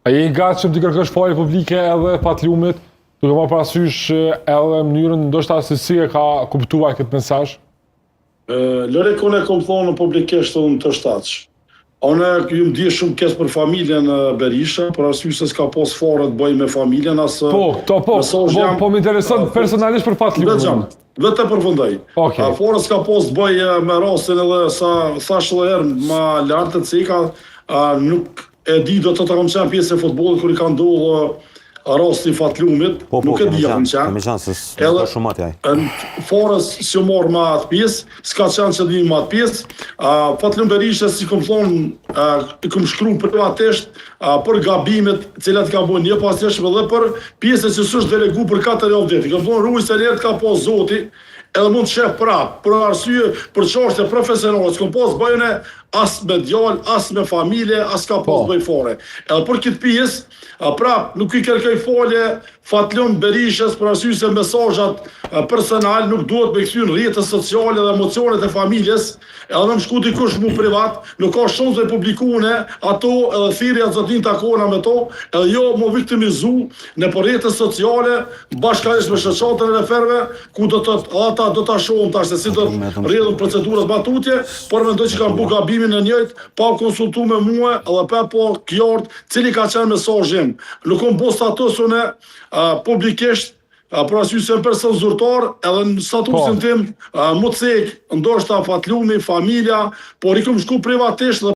A je I gatshëm të kërkosh falje publike edhe patlumit, duke marrë parasysh edhe mënyrën ndoshta se si e ka kuptuar këtë mesazh? Lëre kone kom thonë publikisht unë të shtatsh. Unë ju më di shumë kes për familjen Berisha, për arsye se s'ka pas fare të bëj me familjen asë... Po më intereson personalisht për patlumin. Vetë përfundoj. Fare s'ka pas të bëj me rastin edhe sa thash edhe herë ma lartë të cika, nuk e di do të kam qenë pjesë e futbollit kur I ka ndodhur rasti I Fatlumit, nuk e di kam qenë. Forës që morë ma atë pjesë, s'ka qenë që di ma atë pjesë. Fatlum Berisha, si kom thonë, kom shkru privatisht për gabimet cilat ka bu një pasjeshme dhe për pjesë që s'është delegu për 4 javë deti. Kom thonë rrujë se njerët ka pas zoti, edhe mund të shef prap, për arsye, për çështje profesionale, s'kom pas bëjën as me djalë, as me familje, as ka pas bëj fare. Edhe për këtë pjesë, prap, nuk I kërkoj falje Fatlum Berishës për arsye se mesazhat personal nuk duhet me kthyer në rrjetet sociale dhe emocionet e familjes, edhe më shku dikush mu privat, nuk ka shumë të publikune ato edhe thirrja zotin takona me to, edhe jo mu viktimizu në rrjetet sociale, bashkërisht me shoqatën e referve, ku do të ata do ta shohim tash se si do rrjedhin procedurat batutje, por mendoj që kanë bu gabimin e njëjtë, pa konsultuar me mua edhe pa po qartë cili ka qenë mesazhi im. Nuk kam bë statusun e publikisht, për arsye se person zyrtar, edhe në statusin tim, mu cek, ndoshta Fatlumi, familja, por I kam shku privatisht